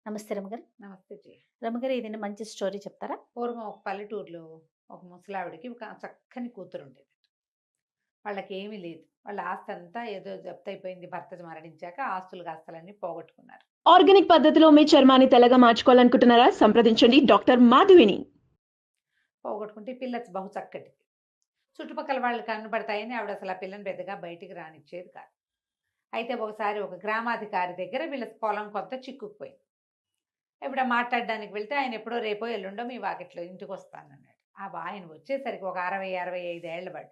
నమస్తే రమగారు. నమస్తే జీ. రమగారు ఏదైనా మంచి స్టోరీ చెప్తారా? పూర్వం ఒక పల్లెటూరులో ఒక ముసలావిడకి ఒక చక్కని కూతురుండేది. వాళ్ళకేమీ లేదు. వాళ్ళ ఆస్తంతా ఏదో జప్తయిపోయింది భర్త మరణించాక. ఆస్తులన్నీ పోగొట్టుకున్నారు. ఆర్గానిక్ పద్ధతిలో మీ చర్మాన్ని తెల్లగా మార్చుకోవాలనుకుంటున్నారా? సంప్రదించండి డాక్టర్ మాధవిని. పోగొట్టుకుంటే ఈ పిల్ల బహు చక్కటిది. చుట్టుపక్కల వాళ్ళు కనపడతాయని ఆవిడ అసలు ఆ పిల్లని పెద్దగా బయటికి రానిచ్చేది కాదు. అయితే ఒకసారి ఒక గ్రామాధికారి దగ్గర వీళ్ళ పొలం కొంత చిక్కుకుపోయింది. ఎప్పుడో మాట్లాడడానికి వెళ్తే ఆయన ఎప్పుడో రేపో ఎల్లుండో మీ వాకిట్లో ఇంటికొస్తానన్నాడు. ఆయన వచ్చేసరికి ఒక 60, 65 ఏళ్ల వాడు.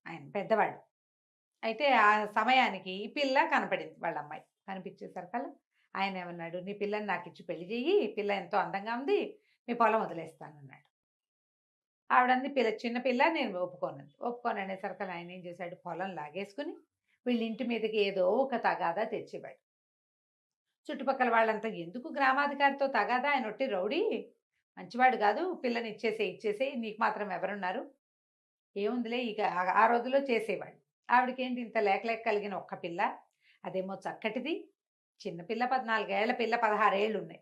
ఆయన పెద్దవాడు. అయితే ఆ సమయానికి ఈ పిల్ల కనపడింది వాళ్ళ అమ్మాయి. కనిపించేసరికల్లా ఆయనేమన్నాడు, "నీ పిల్లని నాకిచ్చి పెళ్లి చెయ్యి. పిల్ల ఎంతో అందంగా ఉంది. మీ పొలం వదిలేస్తానన్నాడు." ఆవిడంది, చిన్న పిల్ల, నేను ఒప్పుకోనంది. ఒప్పుకోననేసరికల్లా ఆయనేం చేశాడు, పొలం లాగేసుకుని వీళ్ళ ఇంటి మీదకి ఏదో ఒక తగాదా తెచ్చేవాడు. చుట్టుపక్కల వాళ్ళంతా, "ఎందుకు గ్రామాధికారితో తగాదా? ఆయన ఒట్టి రౌడీ. మంచివాడు కాదు. పిల్లని ఇచ్చేసేయి. నీకు మాత్రం ఎవరున్నారు? ఏముందిలే." ఇక ఆ రోజుల్లో చేసేవాళ్ళు. ఆవిడకేంటి ఇంత లేక లేక కలిగిన ఒక్క పిల్ల. అదేమో చక్కటిది. చిన్న పిల్ల, 14 ఏళ్ల పిల్ల, 16 ఏళ్ళున్నాయి.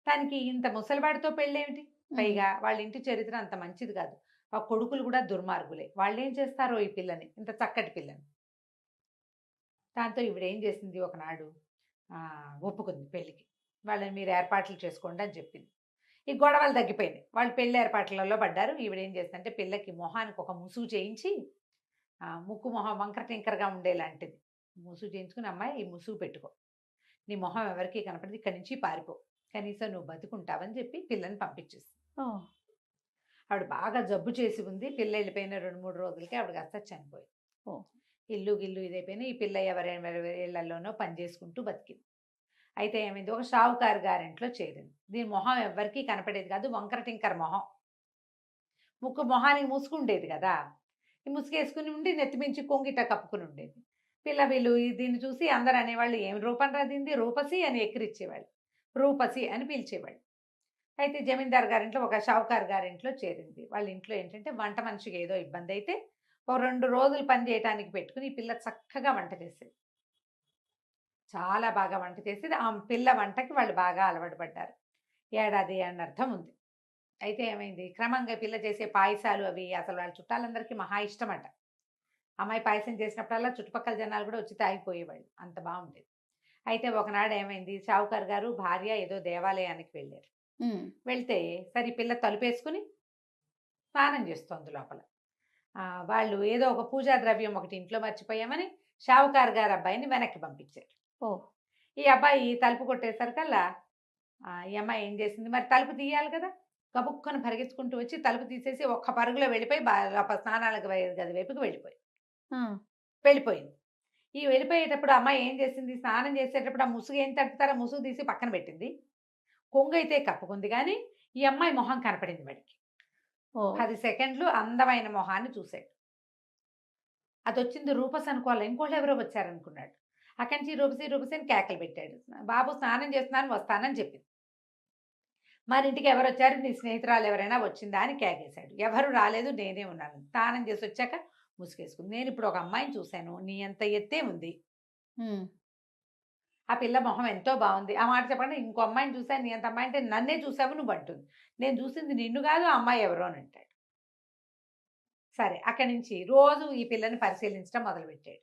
దానికి ఇంత ముసలివాడితో పెళ్ళేమిటి? పైగా వాళ్ళ ఇంటి చరిత్ర అంత మంచిది కాదు. ఆ కొడుకులు కూడా దుర్మార్గులే. వాళ్ళేం చేస్తారో ఈ పిల్లని, ఇంత చక్కటి పిల్లని. దాంతో ఈవిడేం చేసింది, ఒకనాడు ఒప్పుకుంది పెళ్ళికి. వాళ్ళని మీరు ఏర్పాట్లు చేసుకోండి అని చెప్పింది. ఈ గొడవలు తగ్గిపోయినాయి. వాళ్ళు పెళ్లి ఏర్పాట్లలో పడ్డారు. ఈవిడేం చేసిందంటే పిల్లకి మొహానికి ఒక ముసుగు చేయించి, ముక్కు మొహం వంకర టింకరగా ఉండేలాంటిది ముసుగు చేయించుకుని, "అమ్మాయి ఈ ముసుగు పెట్టుకో. నీ మొహం ఎవరికీ కనపడదు. ఇక్కడి నుంచి పారిపో. కనీసం నువ్వు బతుకుంటావని" చెప్పి పిల్లని పంపించేసింది. ఓహ్! ఆవిడ బాగా జబ్బు చేసి ఉంది. పిల్ల వెళ్ళిపోయిన 2, 3 రోజులకి ఆవిడ కాస్త చనిపోయింది. ఓహ్! ఇల్లు గిల్లు ఇదైపోయినా ఈ పిల్ల ఎవరెవరి ఇళ్లలోనో పని చేసుకుంటూ బతికింది. అయితే ఏమైంది, ఒక షావుకారు గారింట్లో చేరింది. దీని మొహం ఎవ్వరికీ కనపడేది కాదు. వంకర టింకర మొహం. మొహానికి ముసుగుండేది కదా! ఈ ముసుగేసుకుని ఉండి నెత్తిమించి కొంగిట కప్పుకుని ఉండేది. వీళ్ళు దీన్ని చూసి అందరూ అనేవాళ్ళు, "ఏమి రూపం రా దీనిది, రూపసి" అని ఎక్కిరిచ్చేవాళ్ళు. రూపసి అని పిలిచేవాళ్ళు. అయితే జమీందారు గారింట్లో, ఒక షావుకారు గారింట్లో చేరింది. వాళ్ళ ఇంట్లో ఏంటంటే వంట మనిషికి ఏదో ఇబ్బందయితే ఓ 2 రోజులు పని చేయటానికి పెట్టుకుని, ఈ పిల్ల చక్కగా వంట చేసేది. చాలా బాగా వంట చేసేది. ఆ పిల్ల వంటకి వాళ్ళు బాగా అలవాటు పడ్డారు. ఏడాది అనర్థం ఉంది. అయితే ఏమైంది, క్రమంగా పిల్ల చేసే పాయసాలు అవి అసలు వాళ్ళ చుట్టాలందరికీ మహా ఇష్టమట. అమ్మాయి పాయసం చేసినప్పుడల్లా చుట్టుపక్కల జనాలు కూడా వచ్చి తాగిపోయేవాళ్ళు. అంత బాగుండేది. అయితే ఒకనాడు ఏమైంది, షావుకారు గారు భార్య ఏదో దేవాలయానికి వెళ్ళారు. హ్మ్. వెళ్తే సరే పిల్ల తలుపేసుకుని స్నానం చేస్తోంది లోపల. వాళ్ళు ఏదో ఒక పూజా ద్రవ్యం ఒకటి ఇంట్లో మర్చిపోయామని షావుకారు గారు అబ్బాయిని వెనక్కి పంపించారు. ఓహ్! ఈ అబ్బాయి తలుపు కొట్టేసరికల్లా ఈ అమ్మాయి ఏం చేసింది, మరి తలుపు తీయాలి కదా! గబుక్కన పరిగెత్తుకుంటూ వచ్చి తలుపు తీసేసి ఒక్క పరుగులో వెళ్ళిపోయి లోపల స్నానాలకు గది వైపుకి ఆ! వెళ్ళిపోయింది. ఈ వెళ్ళిపోయేటప్పుడు అమ్మాయి ఏం చేసింది, స్నానం చేసేటప్పుడు ఆ ముసుగు ఏం తట్టుతారో ముసుగు తీసి పక్కన పెట్టింది. కొంగైతే కప్పుకుంది గానీ, ఈ అమ్మాయి మొహం కనపడింది వాడికి. ఓహ్! 10 సెకండ్లు అందమైన మొహాన్ని చూసాడు. అదొచ్చింది రూపసి అనుకోవాలి. ఇంకోళ్ళెవరో వచ్చారనుకున్నాడు. అక్కడి నుంచి రూపసి, రూపసి అని కేకలు పెట్టాడు. "బాబు స్నానం చేస్తున్నాను, వస్తానని" చెప్పింది. మరింటికి ఎవరొచ్చారు, నీ స్నేహితురాలు ఎవరైనా వచ్చిందా అని కేకేశాడు. ఎవరు రాలేదు, నేనే ఉన్నాను. స్నానం చేసొచ్చాక ముసుగేసుకుంది. నేనిప్పుడు ఒక అమ్మాయిని చూశాను. నీ అంత ఎత్తే ఉంది. హ్మ్. ఆ పిల్ల మొహం ఎంతో బావుంది. ఆ మాట చెప్పగానే, ఇంకో అమ్మాయిని చూసాను. నీ అంత అమ్మాయి అంటే, నన్నే చూసావు నువ్వంటుంది. నేను చూసింది నిన్ను గాదు, ఆ అమ్మాయి ఎవరో అని అంటాడు. సరే, అక్కడి నుంచి రోజు ఈ పిల్లని పరిశీలించడం మొదలుపెట్టాడు.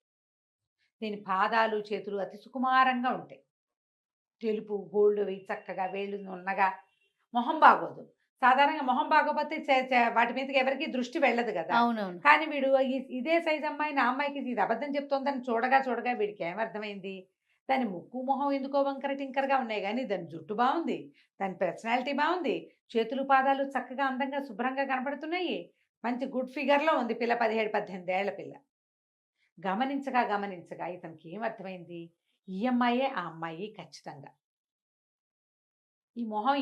దీని పాదాలు, చేతులు అతి సుకుమారంగా ఉంటాయి. తెలుపు, గోల్డ్‌వి చక్కగా వేళ్ళు నున్నగా. మొహం బాగోదు. సాధారణంగా మొహం బాగోపోతే చే చే వాటి మీదకి ఎవరికీ దృష్టి వెళ్ళదు గదా! అవునవును. కానీ వీడు ఇదే సైజ్ అమ్మాయి, నా అమ్మాయికి ఇది అబద్ధం చెప్తోందని చూడగా వీడికేమర్థమైంది, దాని ముక్కు, మొహం ఎందుకో వంకర టింకరగా ఉన్నాయి గానీ, దాని జుట్టు బావుంది. దాని పర్సనాలిటీ బావుంది. చేతులు, పాదాలు చక్కగా అందంగా శుభ్రంగా కనపడుతున్నాయి. మంచి గుడ్ ఫిగర్‌లో ఉంది పిల్ల. 17, 18 ఏళ్ల పిల్ల. గమనించగా ఇతనికేమర్థమైంది, ఈ అమ్మాయే ఆ అమ్మాయి ఖచ్చితంగా.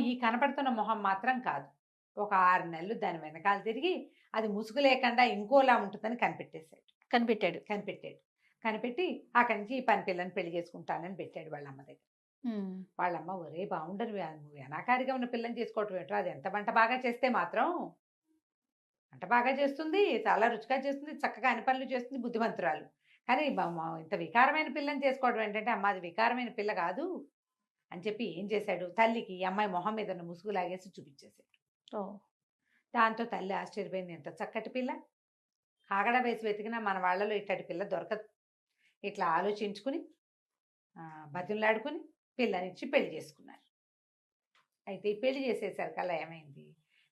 ఈ కనపడుతున్న మొహం మాత్రం కాదు. ఒక 6 నెలలు దాని వెనకాల తిరిగి, అది ముసుగు లేకుండా ఇంకోలా ఉంటుందని కనిపెట్టేసాడు. కనిపెట్టాడు. కనిపెట్టాడు. కనిపెట్టి అక్కడి నుంచి ఈ పని పిల్లని పెళ్లి చేసుకుంటానని పెట్టాడు వాళ్ళమ్మ దగ్గర. హ్మ్. వాళ్ళమ్మ, "ఒరేయ్ బావుండదు, నువ్వు అనాకారిగా ఉన్న పిల్లని చేసుకోవటం ఏంట్రా, అది ఎంత వంట బాగా చేస్తే మాత్రం, వంట బాగా చేస్తుంది, చాలా రుచిగా చేస్తుంది, చక్కగా అన్ని పనులు చేస్తుంది, బుద్ధిమంతురాలు. కానీ ఇంత వికారమైన పిల్లని చేసుకోవడం ఏంటంటే, అమ్మ అది వికారమైన పిల్ల కాదు. అని చెప్పి ఏం చేశాడు, తల్లికి ఈ అమ్మాయి మొహం మీద ఉన్న ముసుగు లాగేసి చూపించేశాడు. ఓ. దాంతో తల్లి ఆశ్చర్యపోయింది, ఎంత చక్కటి పిల్ల, కాగడ వేసి వెతికినా మన వాళ్ళలో ఇట్టటి పిల్ల దొరకదు. ఇట్లా ఆలోచించుకుని బతిమలాడుకుని పిల్లనిచ్చి పెళ్లి చేసుకున్నారు. అయితే ఈ పెళ్లి చేసేసరికల్లా ఏమైంది,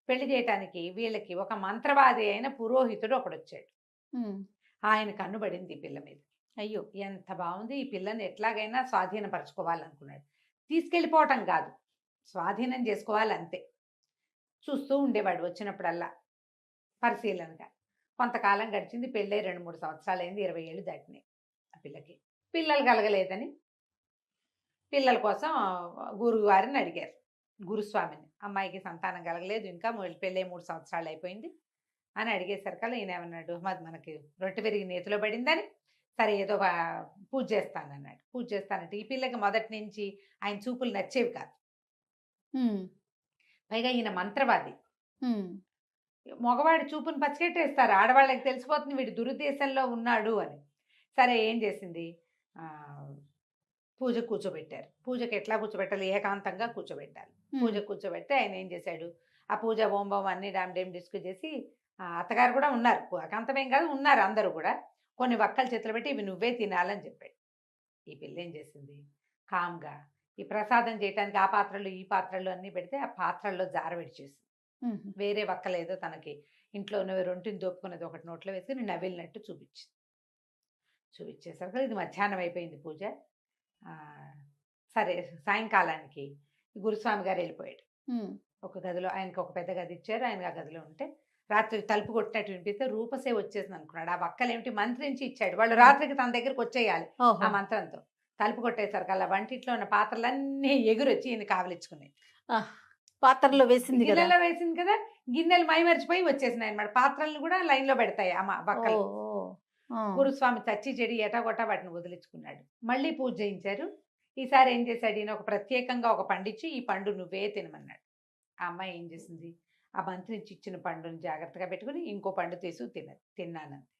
పెళ్లి చేయటానికి వీళ్ళకి ఒక మంత్రవాది అయిన పురోహితుడు ఒకడొచ్చాడు. ఆయన కన్నుబడింది ఈ పిల్ల మీద. అయ్యో. ఎంత బాగుంది, ఈ పిల్లని ఎట్లాగైనా స్వాధీనపరచుకోవాలనుకున్నాడు. తీసుకెళ్ళిపోవటం కాదు, స్వాధీనం చేసుకోవాలంతే. చూస్తూ ఉండేవాడు వచ్చినప్పుడల్లా పరిశీలనగా. కొంతకాలం గడిచింది, పెళ్ళై 2-3 సంవత్సరాలు అయింది, 20 ఏళ్ళు దాటినాయి. ఆ పిల్లకి పిల్లలు కలగలేదని పిల్లల కోసం గురువారిని అడిగారు, గురుస్వామిని. అమ్మాయికి సంతానం కలగలేదు, ఇంకా పెళ్ళై 3 సంవత్సరాలు అయిపోయింది అని అడిగేసరికల్లా ఈయన ఏమన్నాడు, మాది మనకి రొట్టె విరిగి నేతిలో పడిందని, సరే ఏదో పూజ చేస్తానన్నాడు. పూజ చేస్తానంటే ఈ పిల్లకి మొదటి నుంచి ఆయన చూపులు నచ్చేవి కాదు. పైగా ఈయన మంత్రవాది, మగవాడి చూపుని పచ్చికెట్టేస్తారు, ఆడవాళ్ళకి తెలిసిపోతుంది వీడు దురుద్దేశంలో ఉన్నాడు అని. సరే ఏం చేసింది, పూజ కూర్చోబెట్టారు. పూజకి ఎట్లా కూర్చోబెట్టాలి, ఏకాంతంగా కూర్చోబెట్టాలి. పూజ కూర్చోబెడితే ఆయన ఏం చేశాడు, ఆ పూజ ఓంబం అన్ని డామ్ డిస్కస్ చేసి, అత్తగారు కూడా ఉన్నారు, ఏకాంతమేం కాదు ఉన్నారు అందరూ కూడా, కొన్ని వక్కలు చేతులు పెట్టి ఇవి నువ్వే తినాలని చెప్పాడు. ఈ పిల్ల ఏం చేసింది, కామ్గా ఈ ప్రసాదం చేయడానికి ఆ పాత్రలు ఈ పాత్రలు అన్నీ పెడితే ఆ పాత్రల్లో జార విడిచేసింది. వేరే వక్కలేదో తనకి ఇంట్లో ఉన్నవి రొంటిని దోపుకున్నది ఒకటి నోట్లో వేసుకుని నవ్విలినట్టు చూపించేసరికి ఇది మధ్యాహ్నం అయిపోయింది పూజ. సరే సాయంకాలానికి గురుస్వామి గారు వెళ్ళిపోయాడు. ఒక గదిలో ఆయనకు ఒక పెద్ద గది ఇచ్చారు, ఆయన ఆ గదిలో ఉంటే రాత్రి తలుపు కొట్టినట్టు వినిపిస్తే రూపసే వచ్చేసింది అనుకున్నాడు. ఆ వక్కలేమిటి మంత్రించి ఇచ్చాడు, వాళ్ళు రాత్రికి తన దగ్గరికి వచ్చేయాలి ఆ మంత్రంతో. తలుపు కొట్టేసరికి వంటిట్లో ఉన్న పాత్రలన్నీ ఎగురొచ్చి ఈయన కావలించుకున్నాయి. పాత్రలో వేసింది, గిన్నెలో వేసింది కదా, గిన్నెలు మైమరిచిపోయి వచ్చేసినాయి అనమాట. పాత్రలను కూడా లైన్ లో పెడతాయి అమ్మ వక్కలు. గురుస్వామి చచ్చి చెడి ఎటాగొట్టా వాటిని వదిలించుకున్నాడు. మళ్ళీ పూజ చేయించారు. ఈసారి ఏం చేశాడు, ఈయన ఒక ప్రత్యేకంగా ఒక పండిచ్చి ఈ పండు నువ్వే తినమన్నాడు. ఆ అమ్మాయి ఏం చేసింది, ఆ మంత్రించి ఇచ్చిన పండుని జాగ్రత్తగా పెట్టుకుని ఇంకో పండు తీసు తిన్నానంతే.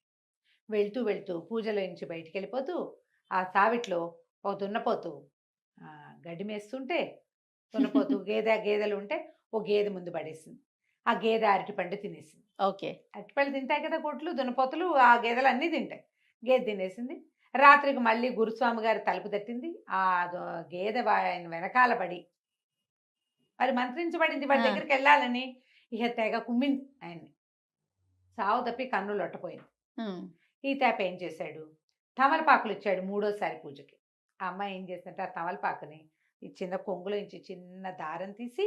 వెళ్తూ వెళ్తూ పూజలో నుంచి బయటికి వెళ్ళిపోతూ ఆ సావిట్లో ఒక దున్నపోతూ గడ్డి మేస్తుంటే, దున్నపోతూ గేదెలు ఉంటే ఓ గేదె ముందు పడేసింది. ఆ గేదె అరటిపండు తినేసింది. ఓకే. అరటిపళ్ళు తింటాయి కదా కొట్లు, దున్నపోతులు, ఆ గేదెలు అన్నీ తింటాయి. గేదె తినేసింది. రాత్రికి మళ్ళీ గురుస్వామి గారు తలుపు తట్టింది. ఆ గేదె ఆయన వెనకాల పడి మరి మంత్రించబడింది, వాడి దగ్గరికి వెళ్ళాలని ఇక తెగ కుమ్మింది ఆయన్ని. సావు తప్పి కన్ను లొట్టపోయింది. ఈ తేప ఏం చేశాడు, తమలపాకులు ఇచ్చాడు 3వసారి పూజకి. ఆ అమ్మాయి ఏం చేసిందంటే ఆ తమలపాకుని ఈ చిన్న కొంగులో నుంచి చిన్న దారం తీసి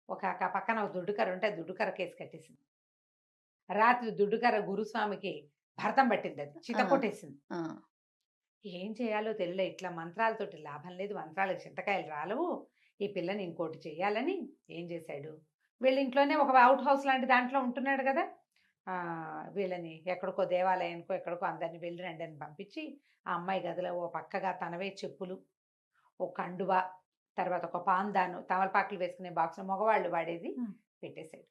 ఒక పక్కన ఒక దుడ్డుకర్ర ఉంటే దుడ్డుకర్ర కేసు కట్టేసింది. రాత్రి దుడ్డుకర్ర గురుస్వామికి భరతం పట్టింది, అది చిత కొట్టేసింది. ఏం చేయాలో తెలియలే, ఇట్లా మంత్రాలతోటి లాభం లేదు, మంత్రాలకు చింతకాయలు రాలవు, ఈ పిల్లని ఇంకోటి చేయాలని ఏం చేశాడు, వీళ్ళ ఇంట్లోనే ఒక అవుట్ హౌస్ లాంటి దాంట్లో ఉంటున్నాడు కదా, వీళ్ళని ఎక్కడికో దేవాలయానికో ఎక్కడికో అందరిని వెళ్ళి రండి అని పంపించి ఆ అమ్మాయి గదిలో ఓ పక్కగా తనవే చెప్పులు, ఓ కండువ, తర్వాత ఒక పాందాను, తమలపాకులు వేసుకునే బాక్స్ మగవాళ్ళు వాడేది పెట్టేశాడు.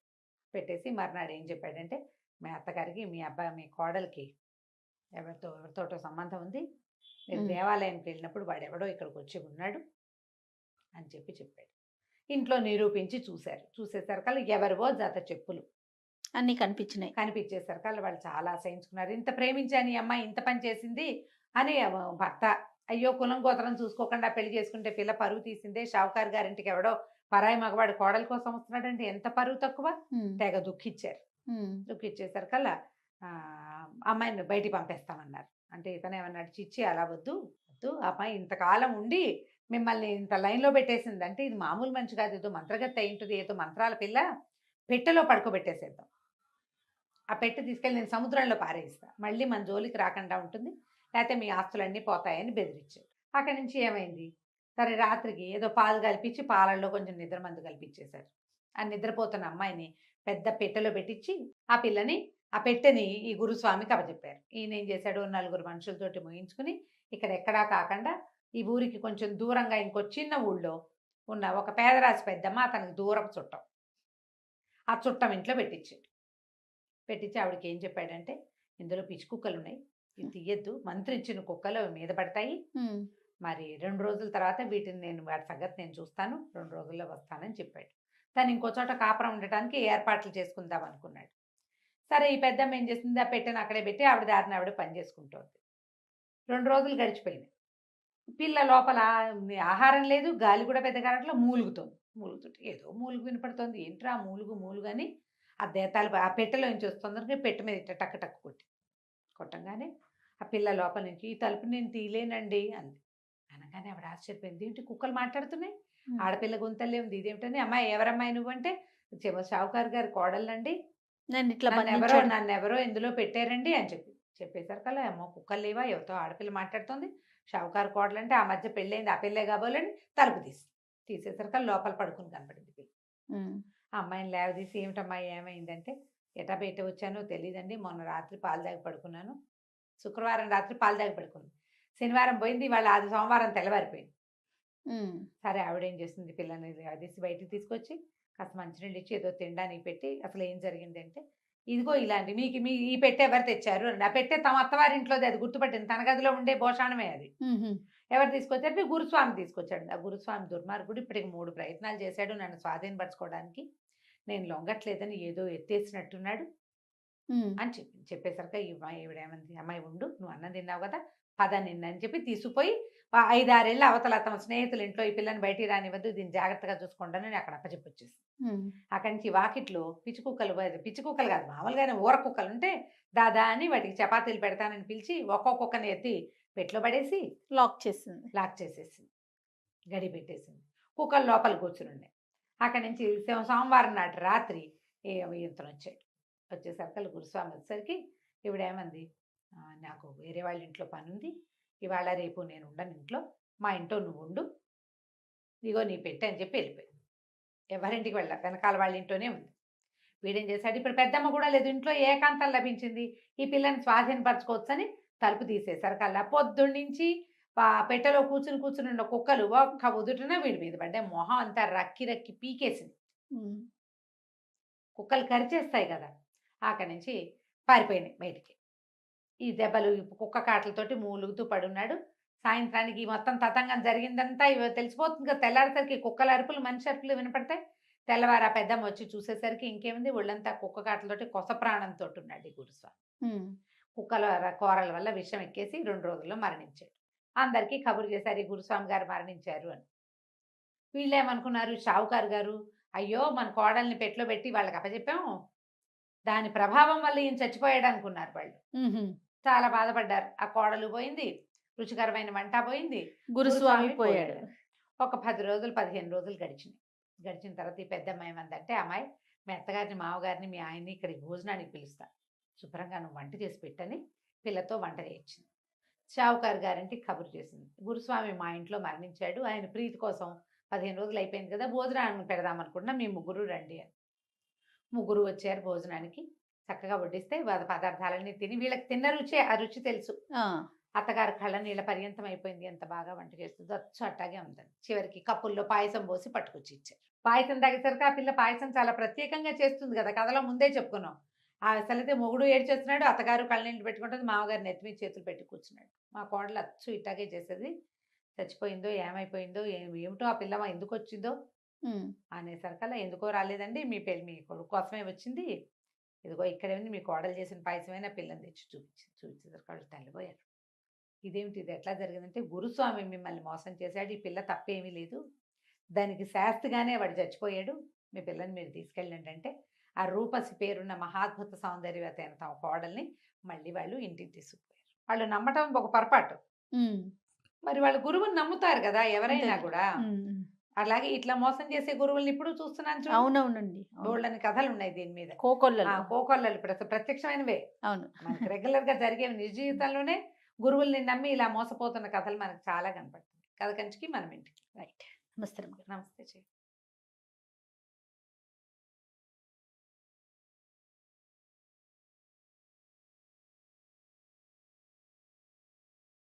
పెట్టేసి మర్నాడు ఏం చెప్పాడంటే, మీ అత్తగారికి మీ అబ్బాయి మీ కోడలికి ఎవరితోటో సంబంధం ఉంది, మీరు దేవాలయానికి వెళ్ళినప్పుడు వాడు ఎవడో ఇక్కడికి వచ్చి ఉన్నాడు అని చెప్పాడు. ఇంట్లో నిరూపించి చూసేసరికల్లా ఎవరివో జత చెప్పులు అన్నీ కనిపించేసరికల్లా వాళ్ళు చాలా అసహించుకున్నారు. ఇంత ప్రేమించాను ఈ అమ్మాయి ఇంత పని చేసింది అని భర్త, అయ్యో కులం గోత్రం చూసుకోకుండా పెళ్లి చేసుకుంటే పిల్ల పరువు తీసిందే, షావుకారు గారింటికి ఎవడో పరాయి మగవాడు కోడల కోసం వస్తున్నాడంటే ఎంత పరువు తక్కువ, తెగ దుఃఖించారు. దుఃఖించేసరికల్లా అమ్మాయిని బయటికి పంపేస్తామన్నారు. అంటే ఇతనేమన్నాడు, చిచ్చి అలా వద్దు, అమ్మాయి ఇంతకాలం ఉండి మిమ్మల్ని ఇంత లైన్లో పెట్టేసింది అంటే ఇది మామూలు మనిషి కాదు, ఏదో మంత్రగత్తి అయి ఉంటుంది, ఏదో మంత్రాల పిల్ల, పెట్టెలో పడుకోబెట్టేసేద్దాం, ఆ పెట్టె తీసుకెళ్ళి నేను సముద్రంలో పారేస్తా, మళ్ళీ మన జోలికి రాకుండా ఉంటుంది, లేకపోతే మీ ఆస్తులన్నీ పోతాయని బెదిరించాడు. అక్కడి నుంచి ఏమైంది, సరే రాత్రికి ఏదో పాలు కల్పించి పాలల్లో కొంచెం నిద్ర మందు కల్పించేశారు. ఆ నిద్రపోతున్న అమ్మాయిని పెద్ద పెట్టెలో పెట్టించి ఆ పెట్టెని ఈ గురుస్వామికి అప్పచెప్పారు. ఈయన ఏం చేశాడు, 4 మనుషులతోటి మోయించుకుని ఇక్కడ ఎక్కడా కాకుండా ఈ ఊరికి కొంచెం దూరంగా ఇంకో చిన్న ఊళ్ళో ఉన్న ఒక పేదరాశి పెద్దమ్మ అతనికి దూరపు చుట్టం, ఆ చుట్టం ఇంట్లో పెట్టించి ఆవిడకి ఏం చెప్పాడంటే, ఇందులో పిచ్చి కుక్కలు ఉన్నాయి, ఇది తీయద్దు, మంత్రించిన కుక్కలు మీద పడతాయి, మరి 2 రోజుల తర్వాత వాటి సంగతి నేను చూస్తాను. 2 రోజుల్లో వస్తానని చెప్పాడు. తను ఇంకో చోట కాపురం ఉండటానికి ఏర్పాట్లు చేసుకుందాం అనుకున్నాడు. సరే ఈ పెద్దమ్మ ఏం చేసింది, ఆ పెట్టెను అక్కడే పెట్టి ఆవిడ దారిన ఆవిడ పని చేసుకుంటోంది. 2 రోజులు గడిచిపోయినాయి. పిల్ల లోపల ఆహారం లేదు, గాలి కూడా పెద్దగా రావట్లే, మూలుగుతోంది. మూలుగుతుంటే ఏదో మూలుగు వినపడుతోంది. ఏంట్రా మూలుగు మూలుగు అని ఆ పెట్టెలో నుంచి వస్తుందనుకో పెట్టె మీద ఇట్ట టక్ టక్ కొట్టంగానే ఆ పిల్ల లోపల నుంచి ఈ తలుపు నేను తీయలేనండి అంది. అనగానే ఆవిడ ఆశ్చర్యపోయింది. ఏంటి కుక్కలు మాట్లాడుతున్నాయి, ఆడపిల్ల గొంతల్లే ఉంది, ఇదేమిటని. అమ్మాయి ఎవరమ్మాయి నువ్వంటే, షావుకారు గారి కోడలండి, నన్ను ఇట్లా నన్నెవరో ఇందులో పెట్టారండి అని చెప్పేసరికల్లా అమ్మో కుక్కలు లేవా, ఎవరితో ఆడపిల్ల మాట్లాడుతోంది, షావుకారు కోడలంటే ఆ మధ్య పెళ్ళైంది, ఆ పెళ్ళే కాబోలని తలుపు తీసేసరికల్లా లోపల పడుకుని కనపడింది పిల్ల. ఆ అమ్మాయిని లేవదీసి ఏమిటమ్మాయి ఏమైందంటే, ఎటా బయట వచ్చానో తెలియదండి, మొన్న రాత్రి పాలు తాగి పడుకున్నాను, శుక్రవారం రాత్రి పాలు తాగి పడుకుంది, శనివారం పోయింది, ఇవాళ అది సోమవారం తెల్లవారిపోయింది. సరే ఆవిడేం చేస్తుంది, పిల్లని లేవదీసి బయటికి తీసుకొచ్చి కాస్త మంచినీళ్ళు ఇచ్చి ఏదో తినడానికి పెట్టి, అసలు ఏం జరిగిందంటే, ఇదిగో ఇలాంటి మీ ఈ పెట్టె ఎవరు తెచ్చారు అని. ఆ పెట్టె తమ అత్తవారింట్లోది, అది గుర్తుపట్టింది, తన గదిలో ఉండే భోషాణమే అది. ఎవరు తీసుకొచ్చారు, మీ గురుస్వామి తీసుకొచ్చాడు. ఆ గురుస్వామి దుర్మార్గుడు ఇప్పటికి 3 ప్రయత్నాలు చేశాడు నన్ను స్వాధీనపరచుకోవడానికి, నేను లొంగట్లేదని ఏదో ఎత్తేసినట్టున్నాడు అని చెప్పేసరికి ఈవిడేమంది, అమ్మాయి ఉండు, నువ్వు అన్నం తిన్నావు కదా, పద నిన్నని చెప్పి తీసుకుపోయి 5-6 ఏళ్ళ అవతల తమ స్నేహితుల ఇంట్లో ఈ పిల్లని బయటికి రానివ్వద్దు, దీన్ని జాగ్రత్తగా చూసుకుంటాను అని అక్కడ అప్పచెప్పొచ్చేసి, అక్కడి నుంచి వాకిట్లో పిచ్చి కుక్కలు కాదు మామూలుగానే ఊర కుక్కలు ఉంటే దాదా అని వాటికి చపాతీలు పెడతానని పిలిచి ఒక్కొక్కని ఎత్తి పెట్లో పడేసి లాక్ చేసేసింది, గడి పెట్టేసింది. కుక్కలు లోపల కూర్చుని అక్కడి నుంచి సోమవారం నాటి రాత్రి ఇతను వచ్చేసరికి గురుస్వామి వచ్చేసరికి ఈవిడేమంది, నాకు వేరే వాళ్ళ ఇంట్లో పని ఉంది, ఇవాళ రేపు నేను ఉండను ఇంట్లో, మా ఇంట్లో నువ్వు ఉండు, ఇగో నీ పెట్టే అని చెప్పి వెళ్ళిపోయింది. ఎవరింటికి వెనకాల వాళ్ళ ఇంట్లోనే ఉంది. వీడేం చేశాడు, ఇప్పుడు పెద్దమ్మ కూడా లేదు ఇంట్లో, ఏకాంతం లభించింది, ఈ పిల్లని స్వాధీనపరచుకోవచ్చని తలుపు తీసేసరికల్లా పొద్దున్నుంచి పెట్టెలో కూర్చుని ఉన్న కుక్కలు ఒక్క ఉదుటిన వీడి మీద పడ్డాయి. మొహం అంతా రక్కి పీకేసింది. కుక్కలు కరిచేస్తాయి కదా, అక్కడి నుంచి పారిపోయినాయి బయటికి. ఈ దెబ్బలు కుక్క కాటలతోటి మూలుగుతూ పడున్నాడు. సాయంత్రానికి మొత్తం తతంగం జరిగిందంతా తెలిసిపోతుంది కదా. తెల్లారేసరికి కుక్కల అరుపులు మనిషి అరుపులు వినపడతాయి. తెల్లవారు ఆ పెద్దమ్మ వచ్చి చూసేసరికి ఇంకేముంది, ఒళ్ళంతా కుక్క కాటలతోటి కొస ప్రాణంతో ఉన్నాడు ఈ గురుస్వామి. కుక్కల కూరల వల్ల విషం ఎక్కేసి 2 రోజుల్లో మరణించాడు. అందరికీ కబురు చేశారు, ఈ గురుస్వామి గారు మరణించారు అని. వీళ్ళేమనుకున్నారు, షావుకారు గారు అయ్యో మన కోడల్ని పెట్లో పెట్టి వాళ్ళకి అప్పచెప్పాము, దాని ప్రభావం వల్ల ఈయన చచ్చిపోయాడు అనుకున్నారు వాళ్ళు. చాలా బాధపడ్డారు. ఆ కోడలు పోయింది, రుచికరమైన వంట పోయింది, గురుస్వామి పోయాడు. ఒక 10 రోజులు 15 రోజులు గడిచిన తర్వాత ఈ పెద్దమ్మాయి ఏమందంటే, అమ్మాయి మీ అత్తగారిని మామగారిని మీ ఆయన్ని ఇక్కడికి భోజనానికి పిలుస్తా, శుభ్రంగా నువ్వు వంట చేసి పెట్టని పిల్లతో వంట చేయించింది. షావుకారు గారింటికి కబురు చేసింది, గురుస్వామి మా ఇంట్లో మరణించాడు, ఆయన ప్రీతి కోసం 15 రోజులు అయిపోయింది కదా, భోజనాన్ని పెడదాం అనుకుంటున్నా, మీ ముగ్గురు రండి అని. ముగ్గురు వచ్చారు భోజనానికి. చక్కగా వడ్డిస్తే పదార్థాలన్నీ తిని, వీళ్ళకి తిన్న రుచే ఆ రుచి తెలుసు. అత్తగారు కళ్ళ నీళ్ళ పర్యంతం అయిపోయింది, ఎంత బాగా వంట చేస్తుంది, అచ్చు అట్టాగే ఉందని. చివరికి కప్పుల్లో పాయసం పోసి పట్టుకొచ్చి ఇచ్చారు. పాయసం తాగేసరికి ఆ పిల్ల పాయసం చాలా ప్రత్యేకంగా చేస్తుంది కదా, కథలో ముందే చెప్పుకున్నాం. అసలైతే మొగుడు ఏడ్చేస్తున్నాడు, అత్తగారు కళ్ళనీళ్ళు పెట్టుకుంటుంది, మామగారు నెత్తి మీద చేతులు పెట్టి కూర్చున్నాడు. మా కోడలు అచ్చు ఇట్టాగే చేసేది, చచ్చిపోయిందో ఏమైపోయిందో ఏమిటో ఆ పిల్ల ఎందుకు వచ్చిందో అనేసరికల్లా, ఎందుకో రాలేదండి, మీ కొడుకు కోసమే వచ్చింది, ఇదిగో ఇక్కడే ఉంది, మీ కోడలు చేసిన పాయసమైనా పిల్లని తెచ్చి చూపించేసరికి వాళ్ళు తల్లిపోయారు. ఇదేమిటి, ఇది ఎట్లా జరిగిందంటే, గురుస్వామి మిమ్మల్ని మోసం చేశాడు, ఈ పిల్ల తప్పేమీ లేదు, దానికి శాస్తిగానే వాడు చచ్చిపోయాడు, మీ పిల్లని మీరు తీసుకెళ్ళండి అంటే, ఆ రూపసి పేరున్న మహాద్భుత సౌందర్యవతి అయిన తమ కోడల్ని మళ్ళీ వాళ్ళు ఇంటికి తీసుకుపోయారు. వాళ్ళు నమ్మటం ఒక పొరపాటు, మరి వాళ్ళు గురువుని నమ్ముతారు కదా ఎవరైనా కూడా. అలాగే ఇట్లా మోసం చేసే గురువుల్ని ఇప్పుడు చూస్తున్నాను. అవునవునండి, బోల్డని కథలు ఉన్నాయి దీని మీద. కోకొల్లలు ఇప్పుడు ప్రత్యక్షమైనవే, అవును, మనకి రెగ్యులర్ గా జరిగేవి. నిజ జీవితంలోనే గురువుల్ని నమ్మి ఇలా మోసపోతున్న కథలు మనకు చాలా కనపడుతుంది. కథ కంచికి మనం ఇంటికి. రైట్. నమస్తే. నమస్తే.